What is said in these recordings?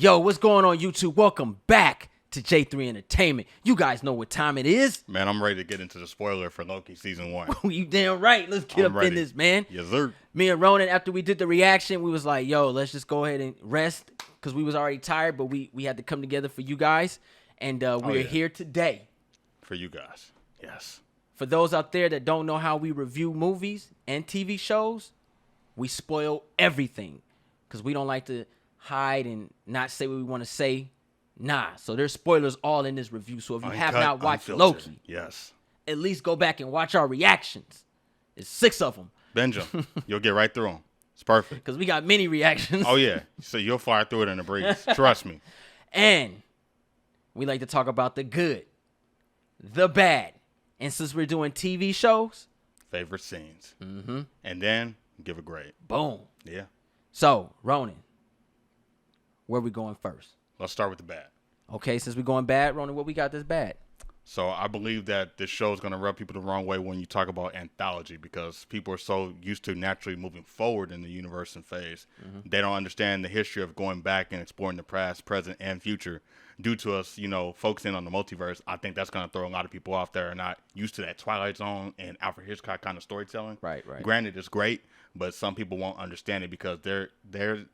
Yo, what's going on, YouTube? Welcome back to J3 Entertainment. You guys know what time it is. Man, I'm ready to get into the spoiler for Loki Season 1. You damn right. Let's get up in this, man. Yes, sir. Me and Ronan, after we did the reaction, we was like, yo, let's just go ahead and rest because we was already tired, but we had to come together for you guys. And we're here today. For you guys. Yes. For those out there that don't know how we review movies and TV shows, we spoil everything because we don't like to hide and not say what we want to say. Nah, so there's spoilers all in this review. So if you have not watched Loki, yes, at least go back and watch our reactions. It's 6 of them. Binge them. You'll get right through them. It's perfect. Because we got many reactions. Oh, yeah. So you'll fly through it in a breeze. Trust me. And we like to talk about the good, the bad. And since we're doing TV shows, favorite scenes. Mm-hmm. And then give a grade. Boom. Yeah. So, Ronan, where we going first? Let's start with the bad. Okay, since we're going bad, Ronan, what we got that's bad? So I believe that this show is going to rub people the wrong way when you talk about anthology because people are so used to naturally moving forward in the universe and phase. Mm-hmm. They don't understand the history of going back and exploring the past, present, and future. Due to us, focusing on the multiverse, I think that's going to throw a lot of people off that are not used to that Twilight Zone and Alfred Hitchcock kind of storytelling. Right. Granted, it's great, but some people won't understand it because their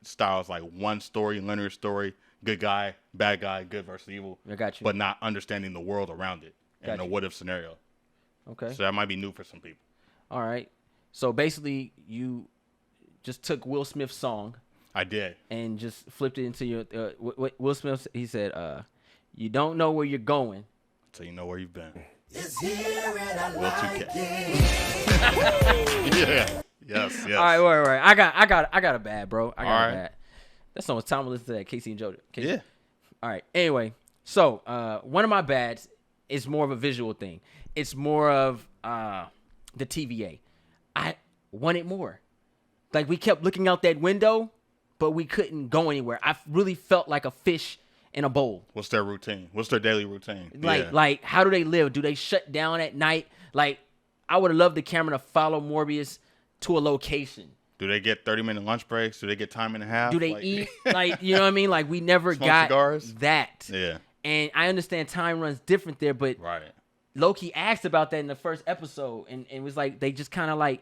style is like one story, linear story, good guy, bad guy, good versus evil. I got you. But not understanding the world around it and the what-if scenario. Okay. So that might be new for some people. All right. So basically, you just took Will Smith's song. I did. And just flipped it into your... Will Smith, he said, you don't know where you're going. So you know where you've been. It's here and I like it. Yeah. Yes. All right, wait. I got a bad, bro. I got a bad. That's almost time to listen to that Casey and Joe. Yeah. All right. Anyway, so one of my bads is more of a visual thing. It's more of the TVA. I wanted more. Like we kept looking out that window, but we couldn't go anywhere. I really felt like a fish in a bowl. What's their routine? What's their daily routine? Like how do they live? Do they shut down at night? Like I would have loved the camera to follow Morbius to a location. Do they get 30-minute lunch breaks? Do they get time and a half? Do they eat? Like, you know what I mean? Like, we never got cigars? That. Yeah. And I understand time runs different there, but Loki asked about that in the first episode, and it was like they just kind of like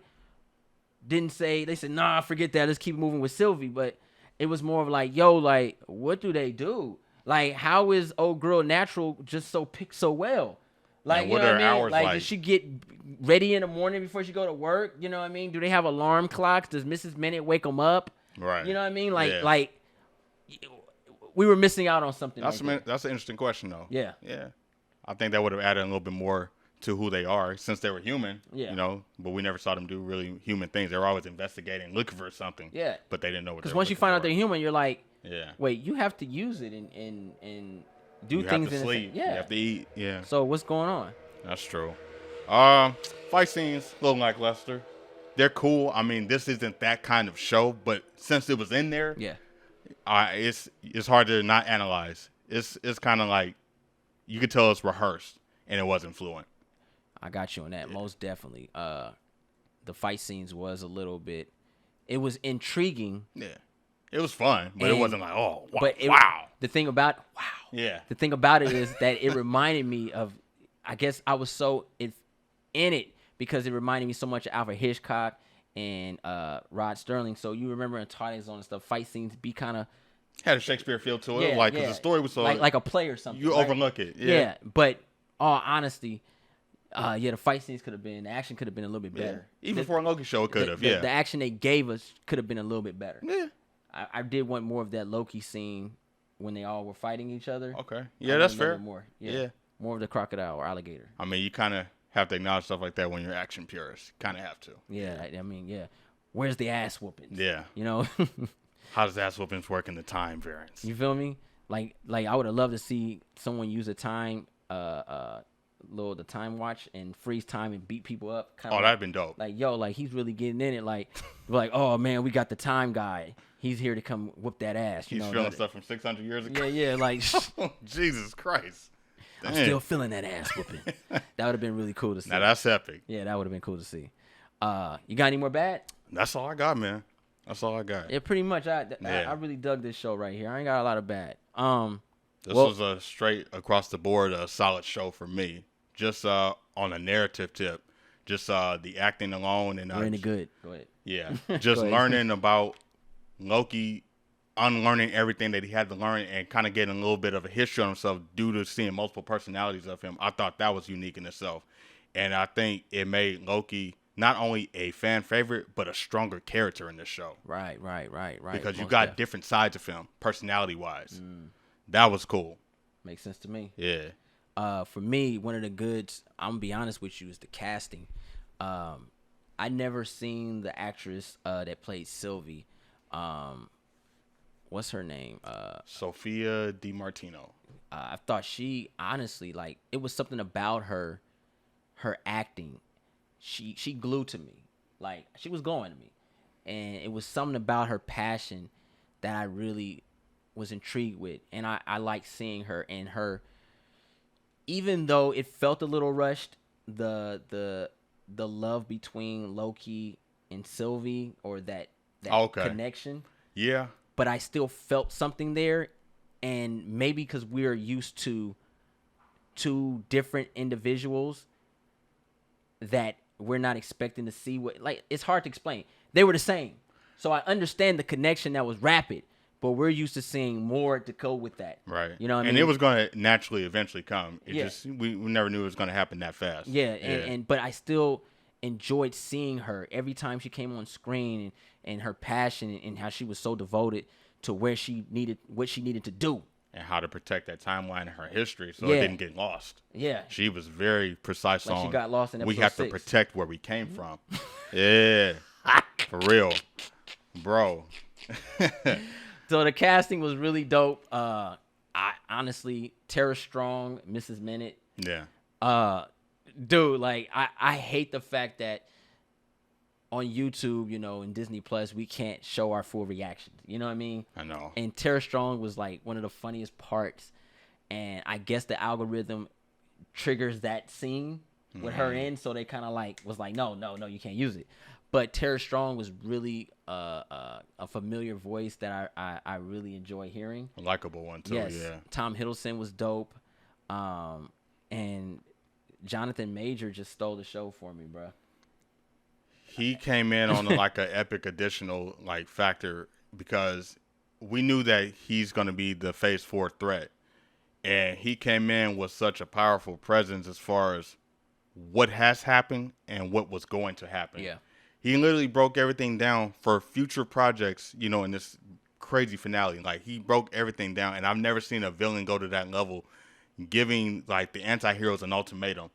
didn't say. They said, "Nah, forget that. Let's keep moving with Sylvie." But it was more of like, "Yo, like, what do they do? Like, how is old girl Natural just so picked so well?" Like, you know what I mean? Like, does she get ready in the morning before she go to work? You know what I mean? Do they have alarm clocks? Does Mrs. Minute wake them up? Right. You know what I mean? Like we were missing out on something. That's an interesting question, though. Yeah. Yeah. I think that would have added a little bit more to who they are since they were human. Yeah. But we never saw them do really human things. They were always investigating, looking for something. Yeah. But they didn't know what. Because once you find out they're human, you're like, yeah. Wait, you have to use it and do you things. You have to sleep. Yeah. You have to eat. Yeah. So what's going on? That's true. Fight scenes, a little lackluster. They're cool. I mean, this isn't that kind of show, but since it was in there, it's hard to not analyze. It's kind of like you could tell it's rehearsed and it wasn't fluent. I got you on that. Most definitely. The fight scenes was a little bit. It was intriguing. Yeah. It was fun, but it wasn't like, oh, wow. Wow. The thing about The thing about it is that it reminded me of. I guess I was so in it because it reminded me so much of Alfred Hitchcock and Rod Sterling. So you remember in Twilight Zone and stuff, fight scenes be kind of had a Shakespeare feel to it, because the story was so like a play or something. You overlook it, yeah. But all honesty, the fight scenes could have been, the action could have been a little bit better. Even for a Loki show, it could have. The action they gave us could have been a little bit better. Yeah, I did want more of that Loki scene when they all were fighting each other. Okay, yeah, that's fair. More, more of the crocodile or alligator. I mean, you kind of have to acknowledge stuff like that when you're action purist. Kind of have to. Yeah, I mean, yeah. Where's the ass whoopings? Yeah. You know? How does ass whoopings work in the time variance? You feel me? Like I would have loved to see someone use a time, the time watch and freeze time and beat people up. That'd been dope. Like, yo, like he's really getting in it. Like, oh man, we got the time guy. He's here to come whoop that ass. He's feeling stuff from 600 years ago. Yeah, like Jesus Christ. I'm still feeling that ass whooping. That would have been really cool to see. Now that's epic. Yeah, that would have been cool to see. You got any more bad? That's all I got, man. That's all I got. Yeah, pretty much. I really dug this show right here. I ain't got a lot of bad. This was a straight across the board a solid show for me. Just on a narrative tip, just the acting alone and really good. Go ahead. Yeah, just learning about Loki, unlearning everything that he had to learn, and kind of getting a little bit of a history on himself due to seeing multiple personalities of him. I thought that was unique in itself, and I think it made Loki not only a fan favorite but a stronger character in this show. Right. Because you got different sides of him, personality wise. That was cool. Makes sense to me. Yeah. For me, one of the goods, I'm gonna be honest with you, is the casting. I never seen the actress that played Sylvie. What's her name? Sophia DiMartino. I thought she honestly, like, it was something about her acting. She glued to me. Like, she was going to me, and it was something about her passion that I really was intrigued with, and I like seeing her and her. Even though it felt a little rushed, the love between Loki and Sylvie, or that connection. Yeah. But I still felt something there, and maybe because we're used to two different individuals that we're not expecting to see it's hard to explain. They were the same. So I understand the connection that was rapid, but we're used to seeing more to go with that. Right. You know what I mean? And it was going to naturally eventually come. It just we never knew it was going to happen that fast. Yeah, and but I still enjoyed seeing her every time she came on screen, and her passion and how she was so devoted to what she needed to do. And how to protect that timeline in her history so it didn't get lost. Yeah. She was very precise on. She got lost in episode we have 6. to protect where we came from. Yeah. For real. Bro. So the casting was really dope. I honestly, Tara Strong, Mrs. Minute. Yeah. Dude, like, I hate the fact that on YouTube, and Disney Plus, we can't show our full reactions. You know what I mean? I know. And Tara Strong was like one of the funniest parts, and I guess the algorithm triggers that scene with her in, so they kind of was like, no, you can't use it. But Tara Strong was really a familiar voice that I really enjoy hearing. A likable one too. Yes. Yeah. Tom Hiddleston was dope, and Jonathan Major just stole the show for me, bro. He came in on an epic additional factor because we knew that he's going to be the Phase 4 threat, and he came in with such a powerful presence as far as what has happened and what was going to happen. Yeah, he literally broke everything down for future projects. In this crazy finale, he broke everything down, and I've never seen a villain go to that level, giving the anti-heroes an ultimatum.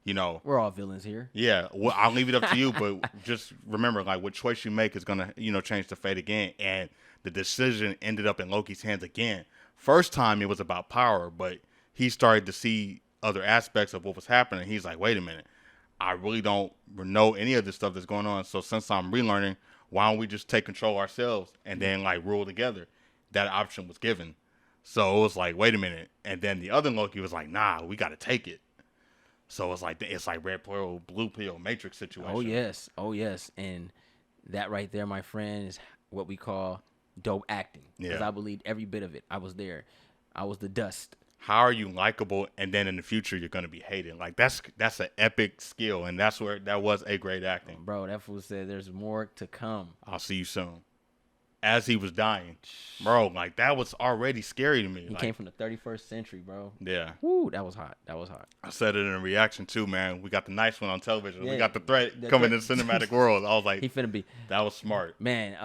We're all villains here. Yeah, well, I'll leave it up to you, but just remember, what choice you make is gonna, change the fate again. And the decision ended up in Loki's hands again. First time it was about power, but he started to see other aspects of what was happening. He's like, wait a minute, I really don't know any of this stuff that's going on. So since I'm relearning, why don't we just take control ourselves and then rule together? That option was given. So it was like, wait a minute, and then the other Loki was like, nah, we got to take it. So it's like red pill, blue pill, Matrix situation. Oh yes, and that right there, my friend, is what we call dope acting. Because I believed every bit of it. I was there. I was the dust. How are you likable, and then in the future you're gonna be hated? That's an epic skill, and that was a great acting. Bro, that fool said there's more to come. I'll see you soon. As he was dying, bro, that was already scary to me. He came from the 31st century, bro. Yeah. Woo, that was hot. I said it in a reaction too, man. We got the nice one on television. Yeah, we got the threat coming in the cinematic world. I was like, he finna be. That was smart, man.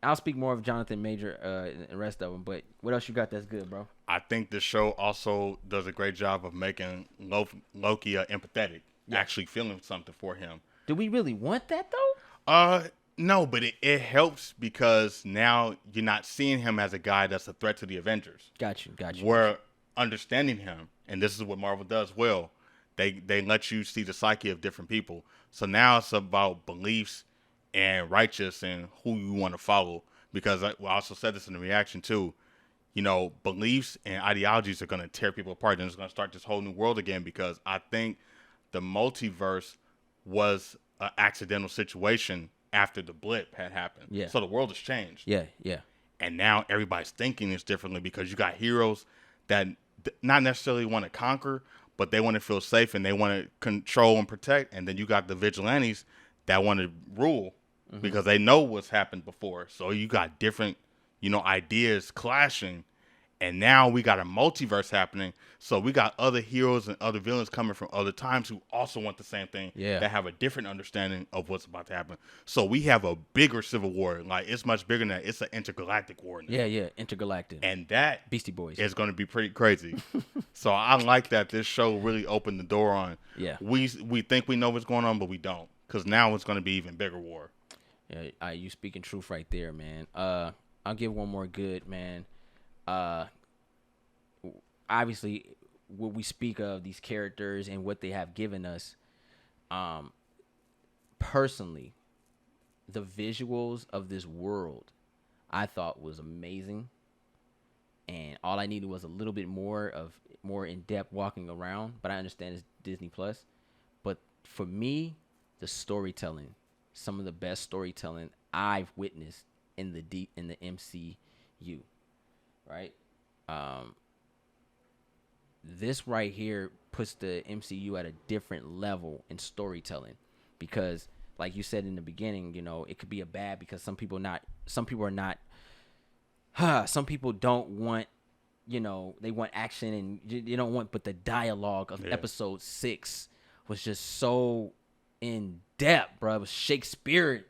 I'll speak more of Jonathan Major and the rest of them, but what else you got that's good, bro? I think this show also does a great job of making Loki empathetic, actually feeling something for him. Do we really want that though? No, but it helps because now you're not seeing him as a guy that's a threat to the Avengers. Got you. We're understanding him, and this is what Marvel does well. They let you see the psyche of different people. So now it's about beliefs and righteous and who you want to follow. Because I also said this in the reaction too. Beliefs and ideologies are going to tear people apart, and it's going to start this whole new world again. Because I think the multiverse was an accidental situation after the blip had happened. Yeah. So the world has changed. Yeah, yeah. And now everybody's thinking this differently because you got heroes that not necessarily want to conquer, but they want to feel safe and they want to control and protect. And then you got the vigilantes that want to rule because they know what's happened before. So you got different, ideas clashing. And now we got a multiverse happening. So we got other heroes and other villains coming from other times who also want the same thing. Yeah. That have a different understanding of what's about to happen. So we have a bigger civil war. Like, it's much bigger than that. It's an intergalactic war now. Yeah, intergalactic. And that Beastie Boys is going to be pretty crazy. So I like that this show really opened the door on. Yeah. We think we know what's going on, but we don't. Because now it's going to be even bigger war. Yeah, you speaking truth right there, man. I'll give one more good, man. Obviously, what we speak of these characters and what they have given us, personally, the visuals of this world, I thought was amazing. And all I needed was a little bit more in depth walking around. But I understand it's Disney Plus. But for me, the storytelling, some of the best storytelling I've witnessed in the MCU, right? This right here puts the MCU at a different level in storytelling, because like you said in the beginning, it could be a bad because some people don't want, they want action and they don't want, but the dialogue of episode 6 was just so in depth, bro. It was Shakespeare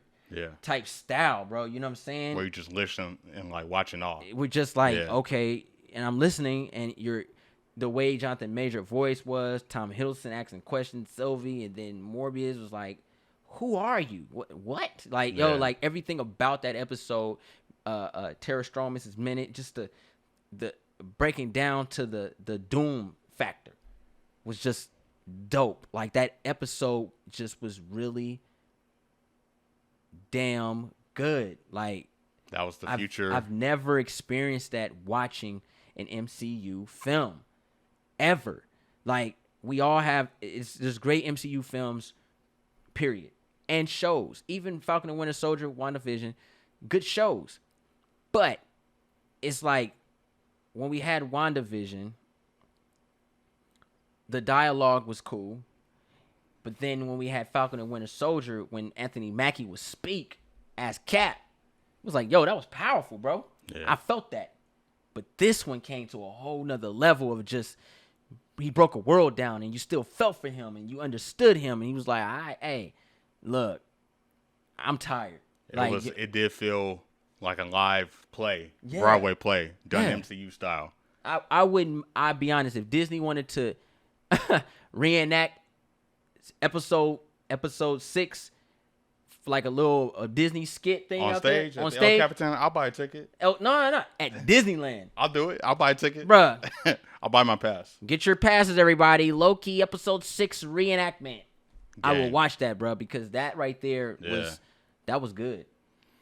type style, bro. You know what I'm saying? Where you just listen and like watching all. We're just like, okay, and I'm listening, and the way Jonathan Major voice was, Tom Hiddleston asking questions, Sylvie, and then Morbius was like, who are you? What? Like, like everything about that episode, Tara Strong, Mrs. Minute, just the breaking down to the doom factor was just dope. Like, that episode just was really damn good. Like, that was the future. I've never experienced that watching an MCU film ever. Like, we all have, there's great MCU films, period, and shows. Even Falcon and Winter Soldier, WandaVision, good shows. But it's like, when we had WandaVision, the dialogue was cool. But then when we had Falcon and Winter Soldier, when Anthony Mackie would speak as Cap, it was like, yo, that was powerful, bro. Yeah. I felt that. But this one came to a whole nother level of just, he broke a world down and you still felt for him and you understood him. And he was like, hey, look, I'm tired. It did feel like a live play, Broadway play, done MCU style. I'd be honest, if Disney wanted to reenact episode 6, like a little Disney skit thing on out stage there, on stage, El Capitan, I'll buy a ticket. No, at Disneyland. I'll do it. I'll buy a ticket, bruh. I'll buy my pass. Get your passes, everybody. Loki episode 6 reenactment. I will watch that, bro, because that right there was good.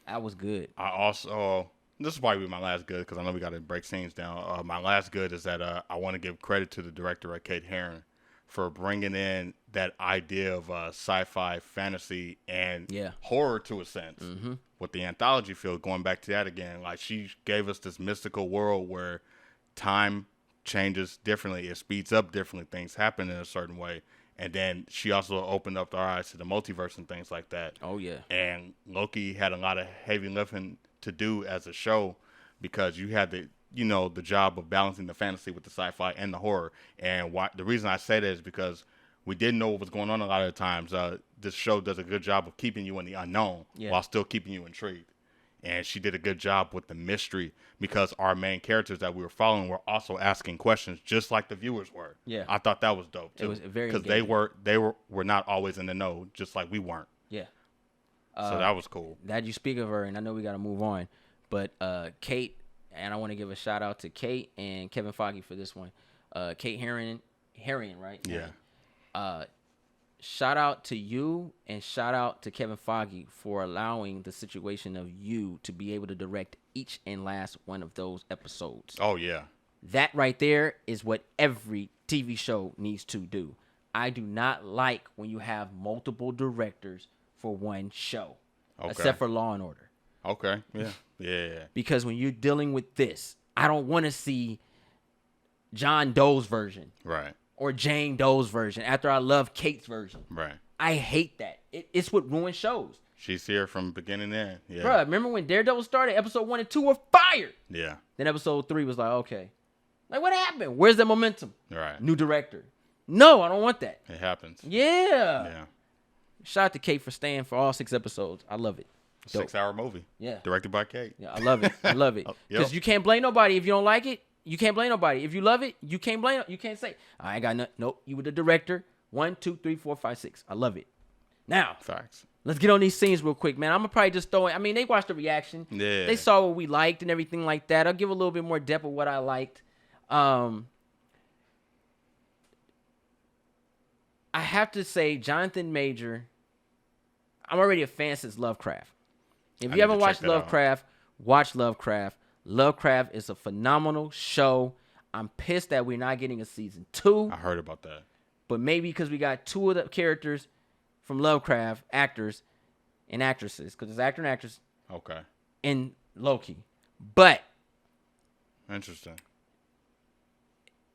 That was good. I also, this will probably be my last good because I know we got to break scenes down. My last good is that I want to give credit to the director, Kate Herron, for bringing in that idea of sci-fi, fantasy, and horror to a sense. Mm-hmm. With the anthology field, going back to that again, like, she gave us this mystical world where time changes differently, it speeds up differently, things happen in a certain way. And then she also opened up our eyes to the multiverse and things like that. Oh, yeah. And Loki had a lot of heavy lifting to do as a show because you had the job of balancing the fantasy with the sci-fi and the horror. And the reason I say that is because we didn't know what was going on a lot of the times. This show does a good job of keeping you in the unknown while still keeping you intrigued. And she did a good job with the mystery because our main characters that we were following were also asking questions just like the viewers were. Yeah. I thought that was dope too. It was very because they were not always in the know, just like we weren't. Yeah. So that was cool. That you speak of her, and I know we got to move on, but Kate, and I want to give a shout out to Kate and Kevin Feige for this one. Kate Herron, right? Yeah. Shout out to you and shout out to Kevin Feige for allowing the situation of you to be able to direct each and last one of those episodes. Oh, yeah. That right there is what every TV show needs to do. I do not like when you have multiple directors for one show. except for Law and Order. Okay. Yeah. Because when you're dealing with this, I don't want to see John Doe's version. Right. Or Jane Doe's version after I love Kate's version. Right. I hate that. It's what ruins shows. She's here from beginning to end. Yeah. Bruh, remember when Daredevil started? Episode 1 and 2 were fire. Yeah. Then episode 3 was like, okay. Like, what happened? Where's the momentum? Right. New director. No, I don't want that. It happens. Yeah. Shout out to Kate for staying for all 6 episodes. I love it. 6-hour movie. Yeah. Directed by Kate. Yeah, I love it. I love it. Because you can't blame nobody if you don't like it. You can't blame nobody. If you love it, you can't blame. You can't say, I ain't got nothing. Nope. You were the director. 1, 2, 3, 4, 5, 6. I love it. Now, facts. Let's get on these scenes real quick, man. I'm gonna probably just throw it. I mean, they watched the reaction. Yeah. They saw what we liked and everything like that. I'll give a little bit more depth of what I liked. I have to say, Jonathan Major. I'm already a fan since Lovecraft. If you haven't watched Lovecraft, watch Lovecraft. Lovecraft is a phenomenal show. I'm pissed that we're not getting a season 2. I heard about that. But maybe because we got 2 of the characters from Lovecraft, actors and actresses, because there's actor and actress. Okay. In Loki. But. Interesting.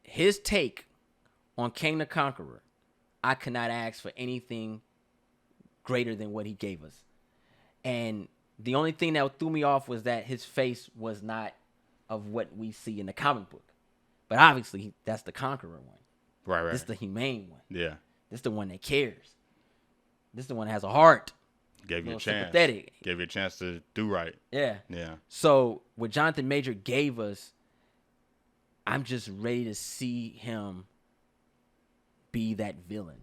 His take on King the Conqueror, I could not ask for anything greater than what he gave us. And the only thing that threw me off was that his face was not of what we see in the comic book. But obviously, that's the Conqueror one. Right. This is the humane one. Yeah. This is the one that cares. This is the one that has a heart. Gave you a chance. Sympathetic. Gave you a chance to do right. Yeah. Yeah. So, what Jonathan Major gave us, I'm just ready to see him be that villain.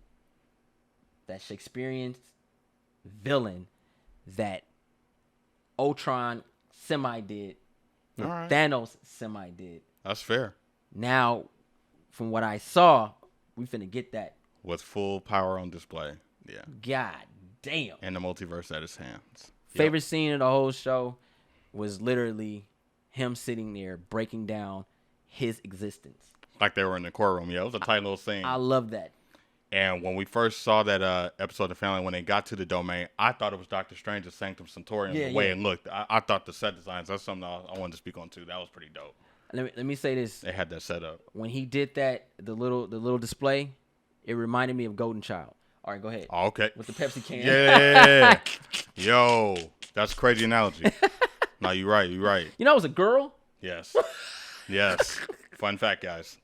That Shakespearean villain that Ultron semi-did. Right. Thanos semi-did. That's fair. Now, from what I saw, we finna get that. With full power on display. Yeah. God damn. And the multiverse at his hands. Favorite scene of the whole show was literally him sitting there breaking down his existence. Like they were in the courtroom. Yeah, it was a tight little scene. I love that. And when we first saw that episode of the family, when they got to the domain, I thought it was Doctor Strange's Sanctum Sanctorum. The way it looked, I thought the set designs. That's something I wanted to speak on too. That was pretty dope. Let me say this. They had that set up. When he did that, the little display, it reminded me of Golden Child. All right, go ahead. Oh, okay. With the Pepsi can. Yeah. Yo, that's a crazy analogy. No, you're right. You're right. You know, it was a girl. Yes. Yes. Fun fact, guys.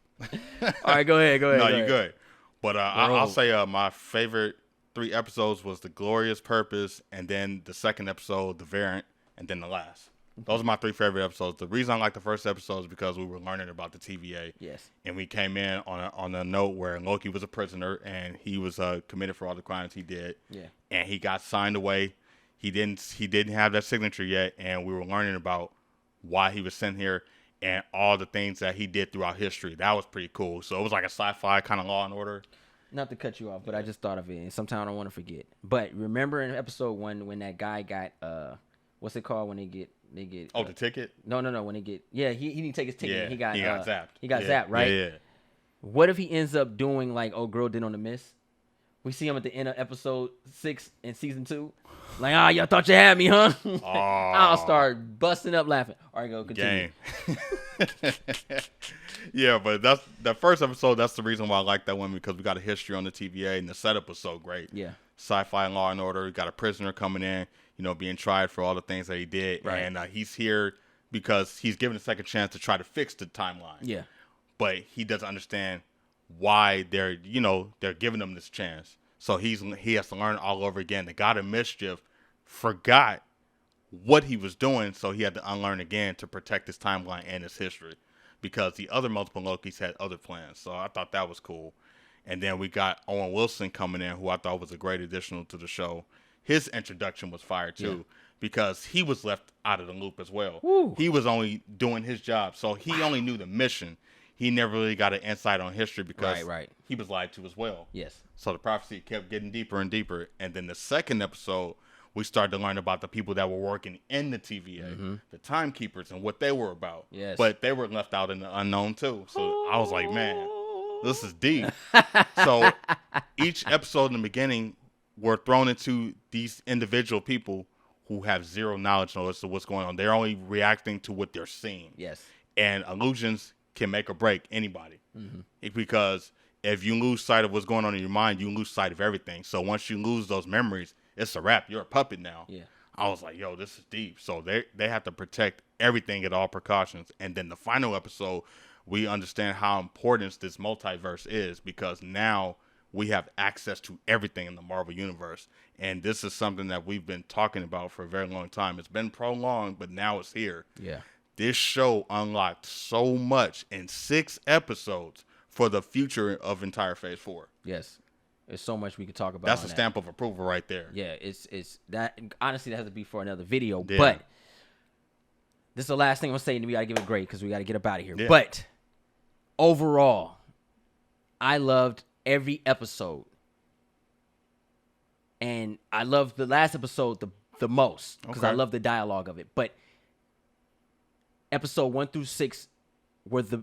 All right, go ahead. No, you're good. But I'll say my favorite 3 episodes was The Glorious Purpose, and then the second episode, The Variant, and then the last. Those are my 3 favorite episodes. The reason I like the first episode is because we were learning about the TVA. Yes. And we came in on a note where Loki was a prisoner and he was committed for all the crimes he did. Yeah. And he got signed away. He didn't have that signature yet, and we were learning about why he was sent here and all the things that he did throughout history. That was pretty cool. So it was like a sci-fi kind of Law and Order. Not to cut you off, but I just thought of it, and sometimes I don't want to forget. But remember in episode 1 when that guy got what's it called when they get the ticket? No, when they get he didn't take his ticket. Yeah, he got zapped. He got zapped, right? Yeah. What if he ends up doing like old girl did on The Mist? We see him at the end of episode 6 in season 2. Like, y'all thought you had me, huh? I'll start busting up laughing. All right, go continue. Yeah, but that's the first episode. That's the reason why I like that one, because we got a history on the TVA and the setup was so great. Yeah. Sci-fi and Law and Order. We got a prisoner coming in, being tried for all the things that he did. Right. And he's here because he's given a second chance to try to fix the timeline. Yeah. But he doesn't understand why they're giving him this chance. So he has to learn all over again. The God of Mischief forgot what he was doing, so he had to unlearn again to protect his timeline and his history, because the other multiple Lokis had other plans. So I thought that was cool. And then we got Owen Wilson coming in, who I thought was a great addition to the show. His introduction was fire too, because he was left out of the loop as well. Woo. He was only doing his job, so he only knew the mission. He never really got an insight on history because he was lied to as well. Yes. So the prophecy kept getting deeper and deeper. And then the second episode, we started to learn about the people that were working in the TVA, the timekeepers, and what they were about. Yes. But they were left out in the unknown too. So I was like, man, this is deep. So each episode in the beginning, we're thrown into these individual people who have zero knowledge as to what's going on. They're only reacting to what they're seeing. Yes. And illusions can make or break anybody. Because if you lose sight of what's going on in your mind, you lose sight of everything. So once you lose those memories, it's a wrap. You're a puppet now. Yeah. I was like, yo, this is deep. So they have to protect everything at all precautions. And then the final episode, we understand how important this multiverse is, because now we have access to everything in the Marvel Universe. And this is something that we've been talking about for a very long time. It's been prolonged, but now it's here. Yeah. This show unlocked so much in 6 episodes for the future of entire Phase 4. Yes. There's so much we could talk about. That's a stamp of approval right there. Yeah, it's that. Honestly, that has to be for another video. Yeah. But this is the last thing I'm saying. We got to give it a grade because we got to get up out of here. Yeah. But overall, I loved every episode. And I loved the last episode the most because I love the dialogue of it. But episode 1 through 6 were the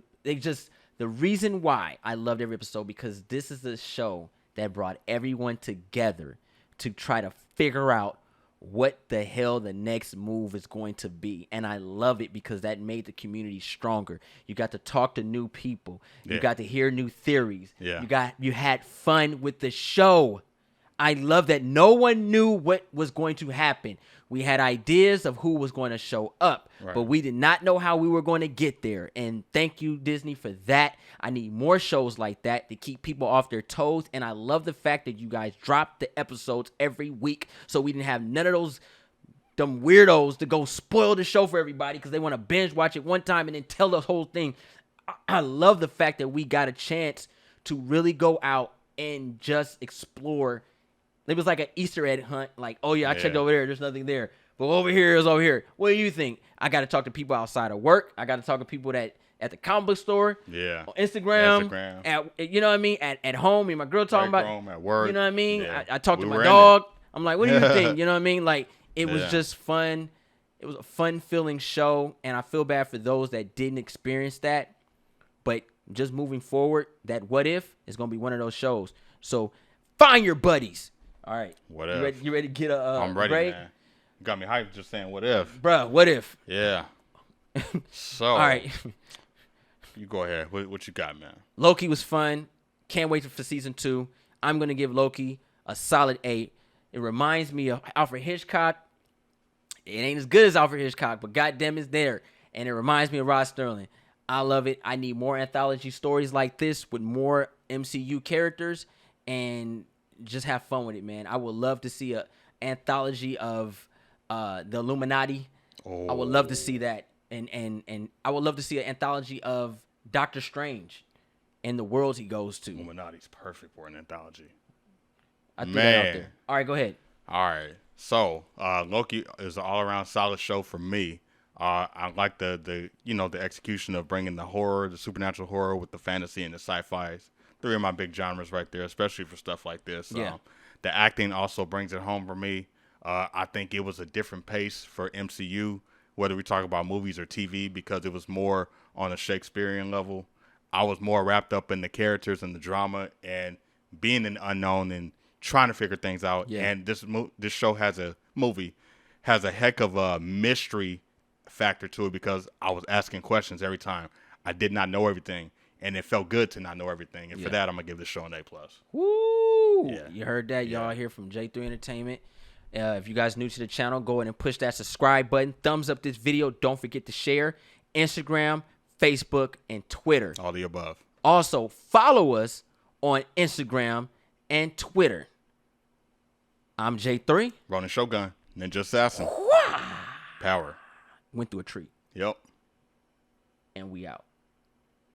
reason why I loved every episode, because this is the show that brought everyone together to try to figure out what the hell the next move is going to be. And I love it because that made the community stronger. You got to talk to new people. You got to hear new theories. Yeah. You had fun with the show. I love that no one knew what was going to happen. We had ideas of who was going to show up, but we did not know how we were going to get there. And thank you, Disney, for that. I need more shows like that to keep people off their toes. And I love the fact that you guys dropped the episodes every week, so we didn't have none of those dumb weirdos to go spoil the show for everybody because they want to binge watch it one time and then tell the whole thing. I love the fact that we got a chance to really go out and just explore. It was like an Easter egg hunt. Like, oh, yeah, I checked over there. There's nothing there. But over here is over here. What do you think? I got to talk to people outside of work. I got to talk to people that at the comic book store. Yeah. On Instagram. At, you know what I mean? At home. Me and my girl talking about. Home, at work. You know what I mean? Yeah. I talked to my dog. I'm like, what do you think? You know what I mean? Like, it was just fun. It was a fun-filling show. And I feel bad for those that didn't experience that. But just moving forward, that What If is going to be one of those shows. So find your buddies. All right. What if? You ready to get a I'm ready, break? man. You got me hyped just saying what if. Bruh, what if? Yeah. So. All right. You go ahead. What you got, man? Loki was fun. Can't wait for season 2. I'm going to give Loki a solid 8. It reminds me of Alfred Hitchcock. It ain't as good as Alfred Hitchcock, but goddamn it's there. And it reminds me of Rod Sterling. I love it. I need more anthology stories like this with more MCU characters, and just have fun with it, man. I would love to see an anthology of the Illuminati. I would love to see that. And I would love to see an anthology of Doctor Strange and the worlds he goes to. Illuminati's perfect for an anthology. I threw that out there. All right, go ahead. All right. So Loki is an all-around solid show for me. I like the execution of bringing the horror, the supernatural horror with the fantasy and the sci-fi. 3 of my big genres right there, especially for stuff like this. Yeah. The acting also brings it home for me. I think it was a different pace for MCU, whether we talk about movies or TV, because it was more on a Shakespearean level. I was more wrapped up in the characters and the drama and being an unknown and trying to figure things out. Yeah. And this show has a heck of a mystery factor to it, because I was asking questions every time. I did not know everything, and it felt good to not know everything. And for that, I'm gonna give this show an A+. Woo! Yeah. You heard that, y'all here from J3 Entertainment. If you guys new to the channel, go ahead and push that subscribe button. Thumbs up this video. Don't forget to share. Instagram, Facebook, and Twitter. All the above. Also, follow us on Instagram and Twitter. I'm J3. Ronin Shogun, Ninja Assassin. Power. Went through a tree. Yep. And we out.